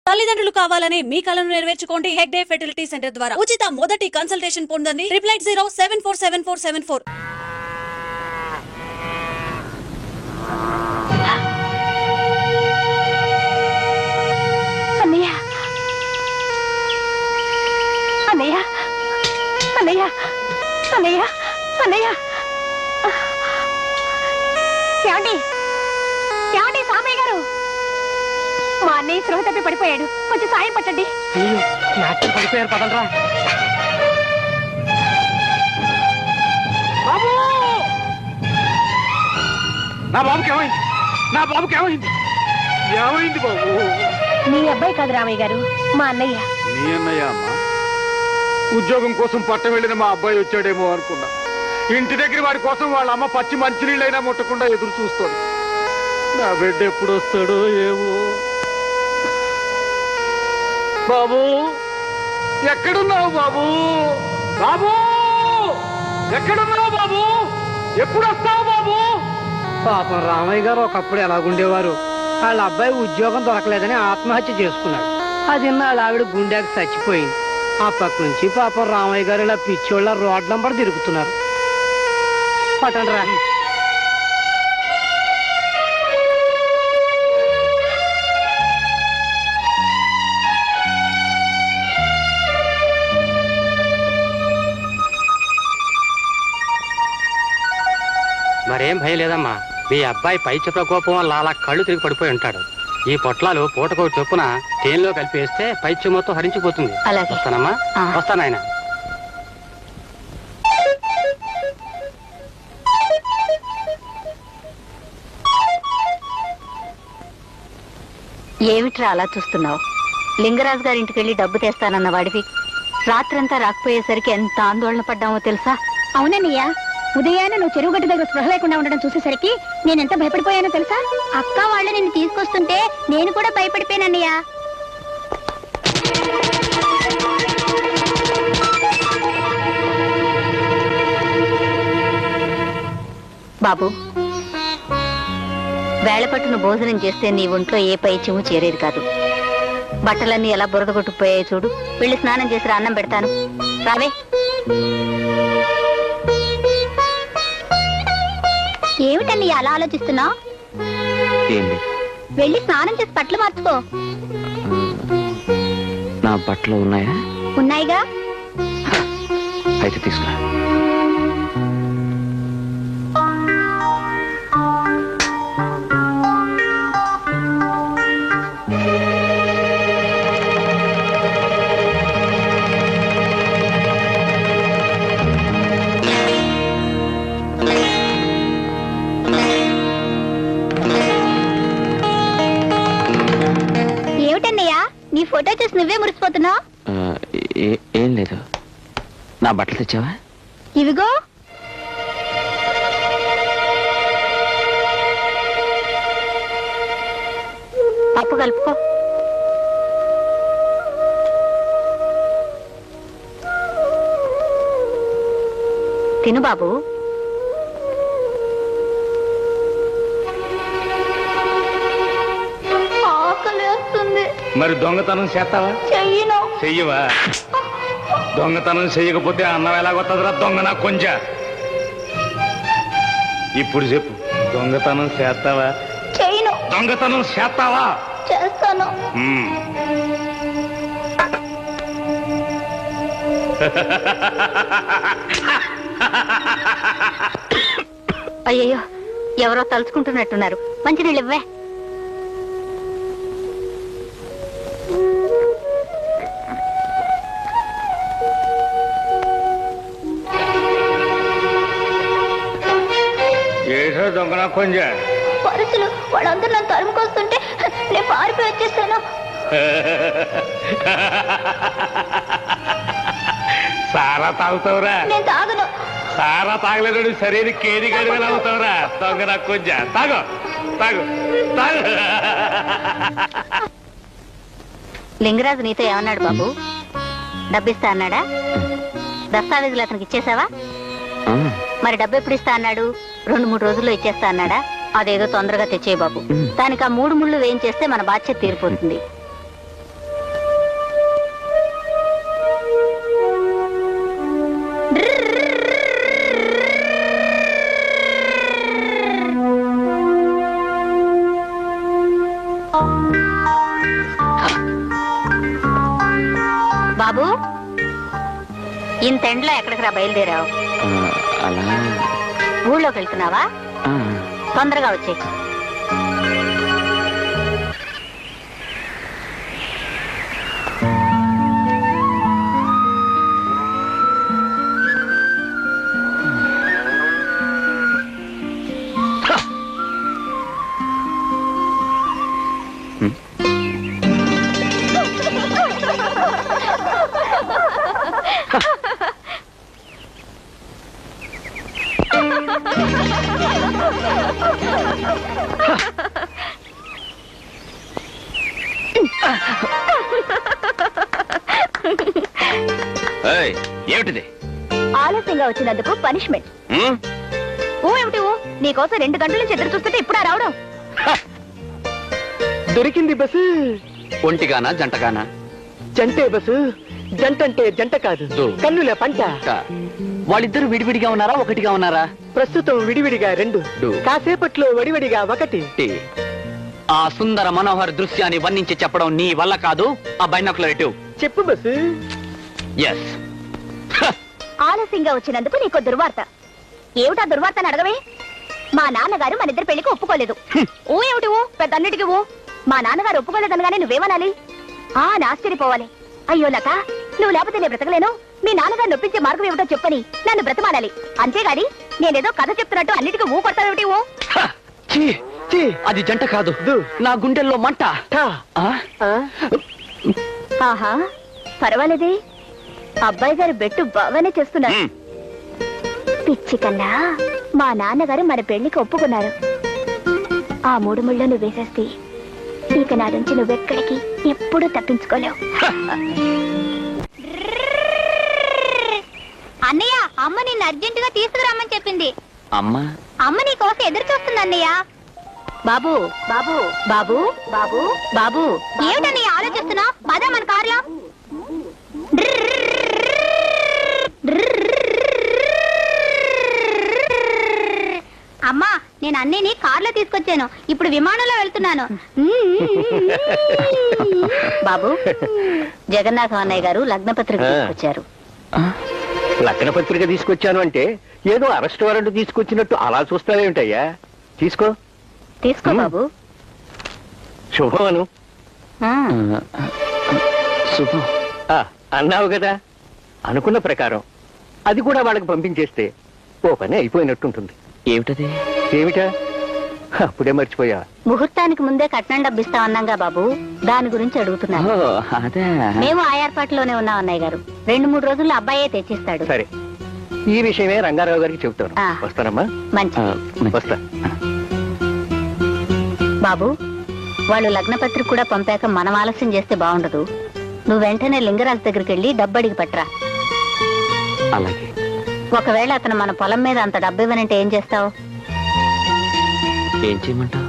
తల్లిదండ్రులు కావాలని మీ కలను నెరవేర్చుకోండి హెగ్డే ఫెర్టిలిటీ సెంటర్ ద్వారా ఉచిత మొదటి కన్సల్టేషన్ పొందండి 8807474474. అన్నయ్య అన్నయ్య అన్నయ్య అన్నయ్య అన్నయ్య ఏమండి ఏమండి సామయ్య గారు మా అన్నయ్య స్పృహ తప్పి పడిపోయాడు కొంచెం సాయం పట్టండి పడిపోయారు పదలరా బాబు నా బాబుకి ఏమైంది నా బాబుకి ఏమైంది ఏమైంది బాబు మీ అబ్బాయి కాదు రామయ్య గారు మా అన్నయ్య మీ అన్నయ్య అమ్మా ఉద్యోగం కోసం పట్ట వెళ్ళిన మా అబ్బాయి వచ్చాడేమో అనుకున్నా ఇంటి దగ్గర వాడి కోసం వాళ్ళ అమ్మ పచ్చి మంచినీళ్ళైనా ముట్టకుండా ఎదురు చూస్తాడు నా బిడ్డ ఎప్పుడు వస్తాడో ఏమో బాబు ఎక్కడున్నావు బాబు బాబు ఎక్కడున్నావు బాబు ఎప్పుడు వస్తావు బాబు పాపం రామయ్య గారు ఒకప్పుడు ఎలాగుండేవారు వాళ్ళ అబ్బాయి ఉద్యోగం దొరకలేదని ఆత్మహత్య చేసుకున్నాడు అది వాళ్ళ ఆవిడ గుండెకి చచ్చిపోయింది ఆ పక్క నుంచి పాపం రామయ్య గారు ఇలా పిచ్చోళ్ళ రోడ్ నంబర్ తిరుగుతున్నారు పట్టండి రా మరేం భయం లేదమ్మా మీ అబ్బాయి పైచ ప్రకోపం వల్ల అలా కళ్ళు తిరిగి పడిపోయి ఉంటాడు ఈ పొట్లాలు పూటకో చొప్పున తేనెలో కలిపి వేస్తే పైచ మొత్తం హరించిపోతుంది వస్తానమ్మా వస్తానాయన ఏమిట్రా అలా చూస్తున్నావు లింగరాజు గారింటికి వెళ్ళి డబ్బు తెస్తానన్న వాడివి రాత్రంతా రాకపోయేసరికి ఎంత ఆందోళన పడ్డామో తెలుసా అవునన్నయ్యా ఉదయాన్నే నువ్వు చెరువు గట్టు దగ్గర స్పృహ లేకుండా ఉండడం చూసేసరికి నేనెంత భయపడిపోయానో తెలుసా అక్క వాళ్ళు నిన్ను తీసుకొస్తుంటే నేను కూడా భయపడిపోయానన్నయ్యా బాబు వేళపట్టును భోజనం చేస్తే నీ ఒంట్లో ఏ పైచ్యము చేరేది కాదు బట్టలన్నీ ఎలా బురద కొట్టుకుపోయాయి చూడు వెళ్ళి స్నానం చేసి అన్నం పెడతాను రావే ఏమిటండి అలా ఆలోచిస్తున్నావు వెళ్ళి స్నానం చేసి బట్టలు మార్చుకో నా బట్టలు ఉన్నాయా ఉన్నాయిగా అయితే తీసుకురా నీ ఫోటో చూసి నువ్వే మురిసిపోతున్నావు ఏం లేదు నా బట్టలు తెచ్చావా ఇవిగో పప్పు కలుపుకో తిను బాబు మరి దొంగతనం చేస్తావా చెయ్యవా దొంగతనం చెయ్యకపోతే అన్నం ఎలాగొస్తుందిరా దొంగ నా కొంచెం ఇప్పుడు చెప్పు దొంగతనం చేస్తావా దొంగతనం చేస్తావా చేస్తాను అయ్యయ్యో ఎవరో తలుచుకుంటున్నట్టున్నారు మంచినీళ్ళు ఇవ్వే దొంగ కొంచెం పరుసులు వాళ్ళందరూ నన్ను తరుముకొస్తుంటే నేను పారిపోయి వచ్చేస్తాను సారా తాగుతావురా నేను తాగను సారా తాగలేదు సరైన కేడి గడివెలా అవుతావురా దొంగ నా కొంచెం తాగు తాగు తాగు లింగరాజు నీతో ఏమన్నాడు బాబు డబ్బిస్తా అన్నాడా దస్తావేజులు అతనికి ఇచ్చేసావా మరి డబ్బు ఎప్పుడు ఇస్తా అన్నాడు 2-3 రోజుల్లో ఇచ్చేస్తా అన్నాడా అదేదో తొందరగా తెచ్చే బాబు దానికి ఆ 3 ముళ్ళు వేయించేస్తే మన బాధ్యత తీరిపోతుంది బాబు, ఇంతెండ్లో ఎక్కడికి రా బయలుదేరావు? అలా ఊళ్ళోకి వెళ్తున్నావా? ఆ, తొందరగా వచ్చే. ఏయ్, ఏమిటిది? ఆలస్యంగా వచ్చినందుకు పనిష్మెంట్. ఓ ఏమిటి ఓ? నీకోసం 2 గంటల నుంచి ఎదురు చూస్తుంటే ఇప్పుడా రావడం? దొరికింది బస్సు. ఒంటిగానా జంటగానా? జంటే బస్సు. జంట అంటే జంట కాదు, కన్నుల పంట. వాళ్ళిద్దరు విడివిడిగా ఉన్నారా ఒకటిగా ఉన్నారా? ప్రస్తుతం విడివిడిగా 2, కాసేపట్లో వడివడిగా 1. ఆ సుందర మనోహర్ దృశ్యాన్ని వర్ణించి చెప్పడం నీ వల్ల కాదు. ఆ బైనాకులర్ ఎటు చెప్పు బస్సు. ఎస్. ఆలస్యంగా వచ్చినందుకు నీకు దుర్వార్త. ఏమిటా దుర్వార్తను అడగవే? మా నాన్నగారు మన ఇద్దరు పెళ్లికి ఒప్పుకోలేదు. ఓ ఏమిటి ఓ? పెద్ద అన్నిటికీ ఓ. మా నాన్నగారు ఒప్పుకోలేదనగానే నువ్వేమనాలి? ఆశ్చర్యపోవాలి. అయ్యో లత, నువ్వు లేకపోతే నేను బ్రతకలేను. మీ నాన్నగారు నొప్పించే మార్గం ఏమిటో చెప్పని నన్ను బ్రతమాడాలి. అంతేగాని నేనేదో కథ చెప్తున్నట్టు అన్నిటికీ ఊ కొడతావేమిటి ఓ? అది జంట కాదు, నా గుండెల్లో మంట. ఆహా, పర్వాలేదే. అబ్బాయి గారు బెట్టు బాగానే చేస్తున్నారు. పిచ్చి కన్నా, మా నాన్నగారు మన పెళ్లికి ఒప్పుకున్నారు. ఆ 3 ముళ్ళు నువ్వు వేసేస్తే ఇక నా నుంచి నువ్వెక్కడికి ఎప్పుడూ తప్పించుకోలేవు. అన్నయ్య, అమ్మ నిన్ను అర్జెంటుగా తీసుకురామని చెప్పింది. అమ్మ నీ కోసం ఎదురు చూస్తుంది అన్నయ్య. బాబు బాబు బాబు బాబు బాబు, ఏమిటని ఆలోచిస్తున్నావు? పదా మన కార్లో. అమ్మా, నేను అన్నయ్యని కార్లో తీసుకొచ్చాను. ఇప్పుడు విమానంలో వెళ్తున్నాను. బాబు, జగన్నాథం అన్నయ్య గారు లగ్నపత్రిక తీసుకొచ్చారు. లగ్న పత్రిక తీసుకొచ్చాను అంటే ఏదో అరెస్ట్ వారెంట్ తీసుకొచ్చినట్టు అలా చూస్తావేమిటయ్యా? తీసుకో తీసుకో బాబు. శుభమను. శుభం అన్నావు కదా, అనుకున్న ప్రకారం అది కూడా వాళ్ళకి పంపించేస్తే ఓ పని అయిపోయినట్టుంటుంది. ఏమిటది? ఏమిటా? అప్పుడే మర్చిపోయా. ముహూర్తానికి ముందే కట్నం డబ్బిస్తామన్నాగా బాబు, దాని గురించి అడుగుతున్నాను. అదే, మేము ఆ ఏర్పాట్లోనే ఉన్నాం అన్నయ్య గారు. 2-3 రోజుల్లో అబ్బాయే తెచ్చిస్తాడు. సరే, ఈ విషయమే రంగారావు గారికి చెబుతాను. వస్తానమ్మా. మంచి. వస్తా. బాబు, వాళ్ళు లగ్నపత్రిక కూడా పంపాక మనం ఆలస్యం చేస్తే బాగుండదు. నువ్వు వెంటనే లింగరాజు దగ్గరికి వెళ్ళి డబ్బు అడిగి పట్టరా. అలాగే. ఒకవేళ అతను మన పొలం మీద అంత డబ్బు ఇవ్వనంటే ఏం చేస్తావు? ఏం చేయమంటావు?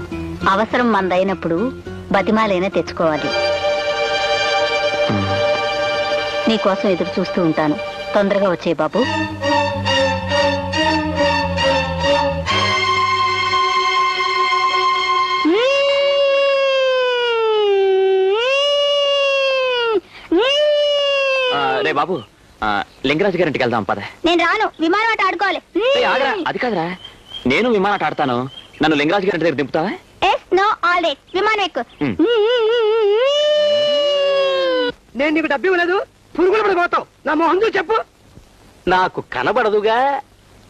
అవసరం మందైనప్పుడు బతిమాలైనా తెచ్చుకోవాలి. నీకోసం ఎదురు చూస్తూ ఉంటాను. తొందరగా వచ్చే బాబు. రే బాబు, లింగరాజు గారింటికి వెళ్దాం పద. నేను రాను, విమానం ఆట ఆడుకోవాలి. అది కాదురా, నేను విమానం ఆడతాను. నన్ను లింగరాజు గారింటి దగ్గర దింపుతావా? విమానం ఎక్కు. నేను నీకు డబ్బు ఇవ్వలేదు, పురుగులు పడిపోతావు. నా మొహం చూసి చెప్పు. నాకు కనబడదుగా.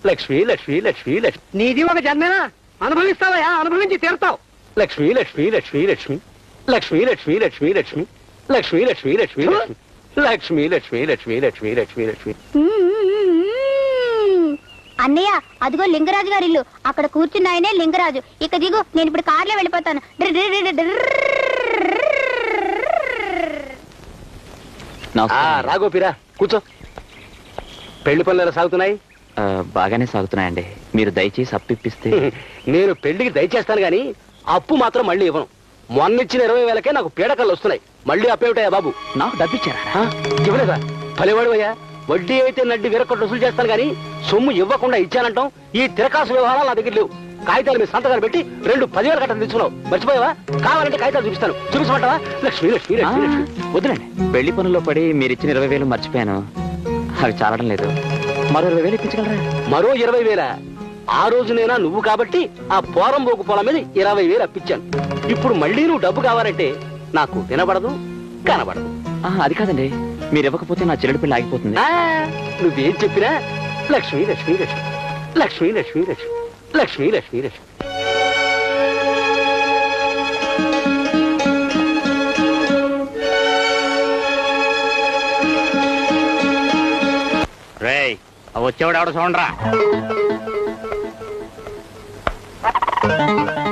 లక్ష్మి లక్ష్మి లక్ష్మి లక్ష్మి. నీది ఒక జన్మేనా? అనుభవిస్తావా? అనుభవించి తీరుతావు. లక్ష్మి లక్ష్మి లక్ష్మి లక్ష్మి లక్ష్మి లక్ష్మి లక్ష్మి లక్ష్మి లక్ష్మి లక్ష్మి లక్ష్మి లక్ష్మి లక్ష్మి లక్ష్మి లక్ష్మి లక్ష్మి లక్ష్మి. అన్నయ్య, అదిగో లింగరాజు గారి ఇల్లు. అక్కడ కూర్చున్న ఆయనే లింగరాజు. ఇక దిగు, నేను ఇప్పుడు కార్లో వెళ్ళిపోతాను. రాగోపిరా, కూర్చో. పెళ్లి పనులు ఎలా సాగుతున్నాయి? బాగానే సాగుతున్నాయండి. మీరు దయచేసి అప్పిప్పిస్తే. నేను పెళ్లికి దయచేస్తాను గాని అప్పు మాత్రం మళ్ళీ ఇవ్వను. మొన్నిచ్చిన 20,000కే నాకు పీడకలు వస్తున్నాయి. మళ్ళీ అప్పేమిటాయా బాబు? నాకు డబ్బిచ్చారా? ఇవ్వలేదా? ఫలివాడువయ్యా. వడ్డీ అయితే నడ్డి 1,000 కోట్లు వసూలు చేస్తాను గాని సొమ్ము ఇవ్వకుండా ఇచ్చానంటాం. ఈ తిరకాసు వ్యవహారాలు నా దగ్గర లేవు. కాగితాలు మీద సంతకాలు పెట్టి 2,10,000 కట్టలు తీసుకున్నావు. మర్చిపోయావా? కావాలంటే కాగితాలు చూపిస్తాను. చూపించమంటావా? లక్ష్మి లక్ష్మి లక్ష్మి లక్ష్మి. వద్దులేండి. పెళ్లి పనుల్లో పడి మీరు ఇచ్చిన 20,000 మర్చిపోయాను. అవి చాలడం లేదు. మరో 20,000 ఇప్పించగలరా? మరో 20,000? ఆ రోజునైనా నువ్వు కాబట్టి ఆ పోరంబోకు పొలం మీద 20,000 అప్పించాను. ఇప్పుడు మళ్ళీ నువ్వు డబ్బు కావాలంటే నాకు వినబడదు, కనబడదు. అది కాదండి, మీరు ఇవ్వకపోతే నా చెల్లెడి పెళ్లి ఆగిపోతుంది. నువ్వేం చెప్పినా లక్ష్మి లక్ష్మి లక్ష్మి లక్ష్మి లక్ష్మి లక్ష్మి లక్ష్మి లక్ష్మి లక్ష్మి. రేయ్, వచ్చేవాడు ఎవడ చూడరా.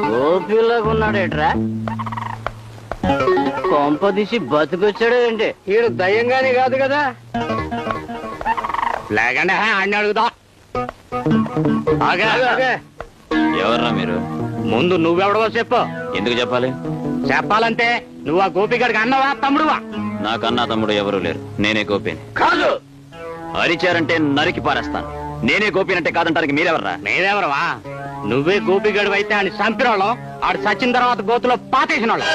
గోపిలాగా ఉన్నాడేట్రా? కొంప తీసి బతికొచ్చాడు ఏంటి? ఈడు దయ్యంగానే కాదు కదా? లేకండి అన్ని అడుగుదా. ఎవర్రా మీరు? ముందు నువ్వెవడవో చెప్పు. ఎందుకు చెప్పాలి? చెప్పాలంటే నువ్వు ఆ గోపిగడికి అన్నవా తమ్ముడువా? నాకన్నా తమ్ముడు ఎవరూ లేరు. నేనే గోపిని. కాదు. అరిచారంటే నరికి పారేస్తాను. నేనే గోపినంటే కాదంటానికి మీరెవర్రా? మీరెవరవా? నువ్వే గోపిగడు అయితే ఆయన చంపిన వాళ్ళం, ఆడు చచ్చిన తర్వాత గోతులో పాతేసిన వాళ్ళం.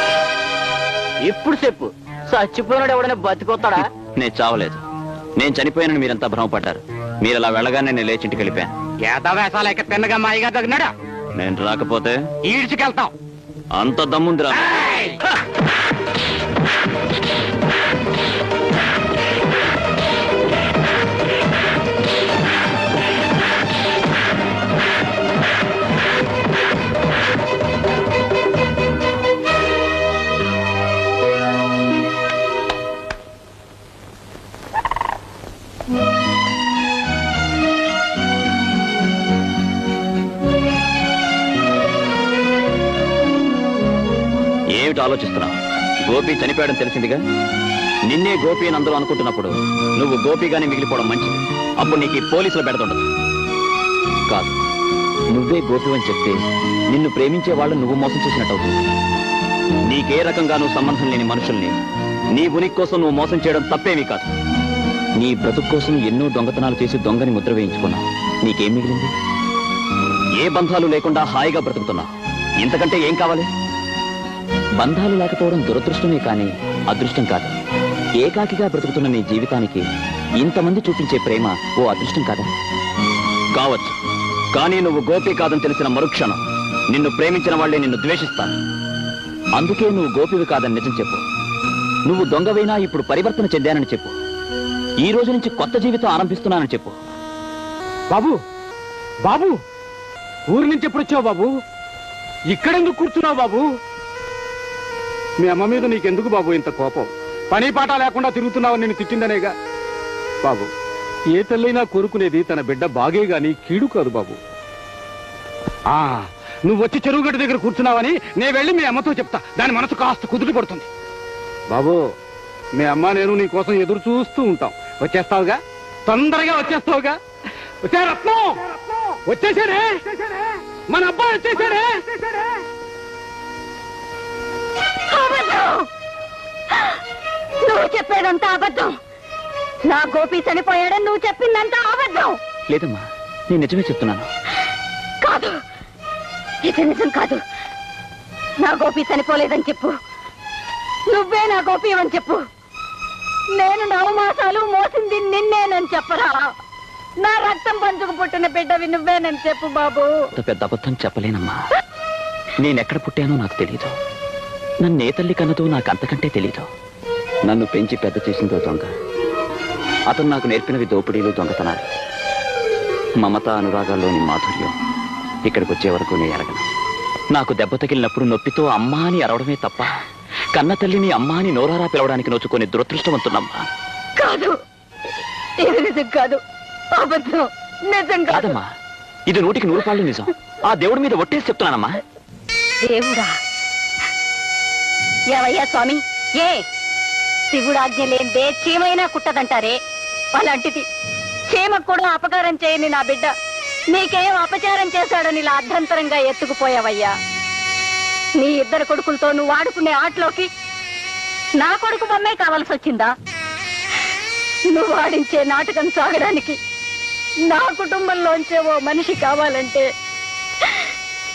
ఇప్పుడు చెప్పు, చచ్చిపోయినాడు ఎవడైనా బతికొస్తాడా? నేను చావలేదు. నేను చనిపోయానని మీరంతా భ్రమపడ్డారు. మీరు అలా వెళ్ళగానే నేను లేచింటికి వెళ్ళిపోయాను. ఏతవేసాలు ఎక్క తిన్నగా మాయిగా తగినాడా? నేను రాకపోతే ఈడ్చుకెళ్తాం. అంత దమ్ముందిరా? ఏమిటి ఆలోచిస్తున్నావు? గోపి చనిపోయాడని తెలిసిందిగా. నిన్నే గోపి అని అందరూ అనుకుంటున్నప్పుడు నువ్వు గోపిగానే మిగిలిపోవడం మంచిది. అప్పుడు నీకు ఈ పోలీసులు పెడుతుండదు. కాదు, నువ్వే గోపి అని చెప్తే నిన్ను ప్రేమించే వాళ్ళు నువ్వు మోసం చేసినట్టు అవుతుంది. నీకే రకంగానూ సంబంధం లేని మనుషుల్ని నీ ఉనికి కోసం నువ్వు మోసం చేయడం తప్పేమీ కాదు. నీ బ్రతుకు కోసం ఎన్నో దొంగతనాలు చేసి దొంగని ముద్ర వేయించుకున్నావు. నీకేం మిగిలింది? ఏ బంధాలు లేకుండా హాయిగా బ్రతుకుతున్నావు. ఇంతకంటే ఏం కావాలి? బంధాలు లేకపోవడం దురదృష్టమే కానీ అదృష్టం కాదు. ఏకాకిగా బ్రతుకుతున్న నీ జీవితానికి ఇంతమంది చూపించే ప్రేమ ఓ అదృష్టం కాదా? కావచ్చు, కానీ నువ్వు గోపి కాదని తెలిసిన మరుక్షణం నిన్ను ప్రేమించిన వాళ్లే నిన్ను ద్వేషిస్తాను. అందుకే నువ్వు గోపివి కాదని నిజం చెప్పు. నువ్వు దొంగవైనా ఇప్పుడు పరివర్తన చెందానని చెప్పు. ఈ రోజు నుంచి కొత్త జీవితం ఆరంభిస్తున్నానని చెప్పు. బాబు, బాబు, ఊరి నుంచి ఎప్పుడు వచ్చావు బాబు? ఇక్కడెందుకు కూర్చున్నావు బాబు? మీ అమ్మ మీద నీకెందుకు బాబు ఇంత కోపం? పని పాట లేకుండా తిరుగుతున్నావు నేను తిట్టిందనేగా. బాబు, ఏ తల్లైనా కోరుకునేది తన బిడ్డ బాగే గాని కీడు కాదు బాబు. నువ్వు వచ్చి చెరువు గడ్డ దగ్గర కూర్చున్నావని నేను వెళ్ళి మీ అమ్మతో చెప్తా. దాని మనసు కాస్త కుదుట పడుతుంది. బాబు, మీ అమ్మ నేను నీ కోసం ఎదురు చూస్తూ ఉంటాం. వచ్చేస్తావుగా? తొందరగా వచ్చేస్తావుగా? వచ్చే రత్నం, వచ్చేసాడే, మన అబ్బాయి వచ్చేసాడే. నువ్వు చెప్పేదంతా అబద్ధం. నా గోపి చనిపోయాడని నువ్వు చెప్పిందంతా అబద్ధం. లేదమ్మా, నేను నిజమే చెప్తున్నాను. కాదు, ఇది నిజం కాదు. నా గోపి చనిపోలేదని చెప్పు. నువ్వే నా గోపి అని చెప్పు. నేను 9 మాసాలు మోసింది నిన్నేనని చెప్పరా. నా రక్తం పంచుకు పుట్టిన బిడ్డవి నువ్వేనని చెప్పు బాబు. పెద్ద అబద్ధం చెప్పలేనమ్మా. నేనెక్కడ పుట్టానో నాకు తెలీదు. నన్ను ఏ తల్లి కన్నదో నాకు అంతకంటే తెలీదు. నన్ను పెంచి పెద్ద చేసిందో దొంగ. అతను నాకు నేర్పినవి దోపిడీలు, దొంగతనాలు. మమత అనురాగాల్లోని మాధుర్యం ఇక్కడికి వచ్చే వరకు నేను ఎరగను. నాకు దెబ్బ తగిలినప్పుడు నొప్పితో అమ్మా అని అరవడమే తప్ప కన్న తల్లిని అమ్మా అని నోరారా పిలవడానికి నోచుకొని దురదృష్టవంతున్నమ్మా. కాదు, ఇది నిజం కాదు, అబద్ధం. నిజం కాదమ్మా, ఇది 100కి 100 పాళ్ళు నిజం. ఆ దేవుడి మీద ఒట్టేసి చెప్తున్నానమ్మా. దేవుడా? ఏవయ్యా స్వామి, ఏ శివుడాజ్ఞ లేదే చీమైనా కుట్టదంటారే, అలాంటిది చీమకు కూడా అపకారం చేయని నా బిడ్డ నీకేం అపచారం చేశాడని ఇలా అర్ధంతరంగా ఎత్తుకుపోయావయ్యా. నీ 2 కొడుకులతో నువ్వు ఆడుకునే ఆటలోకి నా కొడుకు బొమ్మే కావాల్సి వచ్చిందా? నువ్వు ఆడించే నాటకం సాగడానికి నా కుటుంబంలోంచే ఓ మనిషి కావాలంటే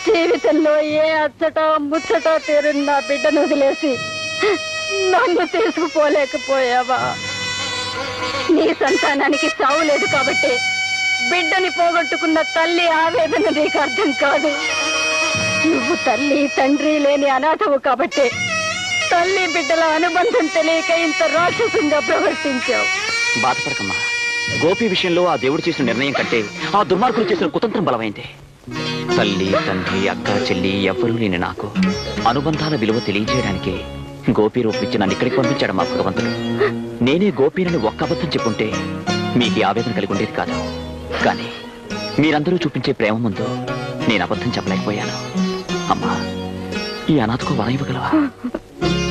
జీవితంలో ఏ అచ్చట ముచ్చట తీరిన నా బిడ్డను వదిలేసి నన్ను తీసుకుపోలేకపోయావా? నీ సంతానానికి సావు లేదు కాబట్టి బిడ్డని పోగొట్టుకున్న తల్లి ఆవేదన నీకు అర్థం కాదు. నువ్వు తల్లి తండ్రి లేని అనాథవు కాబట్టి తల్లి బిడ్డల అనుబంధం తెలియక ఇంత రాక్షసంగా ప్రవర్తించావు. బాధపడకమ్మా. గోపి విషయంలో ఆ దేవుడు చేసిన నిర్ణయం కంటే ఆ దుర్మార్గులు చేసిన కుతంత్రం బలమైంది. తల్లి తండ్రి అక్క చెల్లి ఎవ్వరూ లేని నాకు అనుబంధాల విలువ తెలియజేయడానికి గోపి రూపించి నన్ను ఇక్కడికి పంపించాడు మా భగవంతుడు. నేనే గోపీనని ఒక్క అబద్ధం చెప్పుంటే మీకు ఆవేదన కలిగి ఉండేది కాదు. కానీ మీరందరూ చూపించే ప్రేమ ముందు నేను అబద్ధం చెప్పలేకపోయాను. అమ్మా, ఈ అనాథకు వరం ఇవ్వగలవా?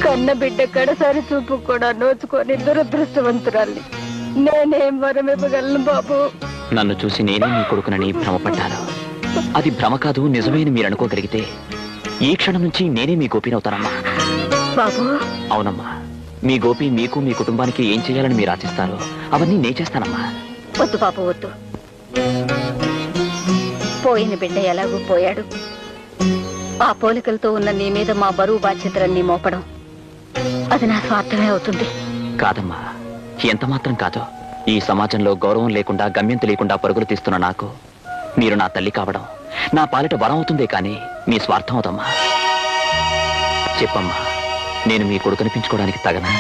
కన్న బిడ్డ కడసారి చూపు కూడా నోచుకొని దురదృష్టవంతురాల్ని నేనేం వరం ఇవ్వగలను బాబు? నన్ను చూసి నేనే మీ కొడుకునని భ్రమపడ్డాను. అది భ్రమ కాదు, నిజమైన మీరు అనుకోగలిగితే ఈ క్షణం నుంచి నేనే మీ గోపినవుతానమ్మా. బాబు, అవునమ్మా. మీ గోపి మీకు మీ కుటుంబానికి ఏం చేయాలని మీరు ఆశిస్తారో అవన్నీ నే చేస్తానమ్మా. వద్దు బాబు, వద్దు. పోయిన బిడ్డ ఎలాగూ పోయాడు. ఆ పోలికలతో ఉన్న నీ మీద మా బరువు బాధ్యతలన్నీ మోపడం అది నా స్వార్థమే అవుతుంది. కాదమ్మా, ఎంత మాత్రం కాదు. ఈ సమాజంలో గౌరవం లేకుండా గమ్యం తెలియకుండా పరుగులు తీస్తున్న నాకు మీరు నా తల్లి కావడం నా పాలిట వరం అవుతుందే కానీ మీ స్వార్థం అవుతమ్మా. చెప్పమ్మా, నేను మీ కొడుకు అనిపించుకోవడానికి తగనా?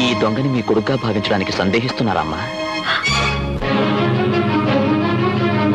ఈ దొంగని మీ కొడుకుగా భావించడానికి సందేహిస్తున్నారమ్మా?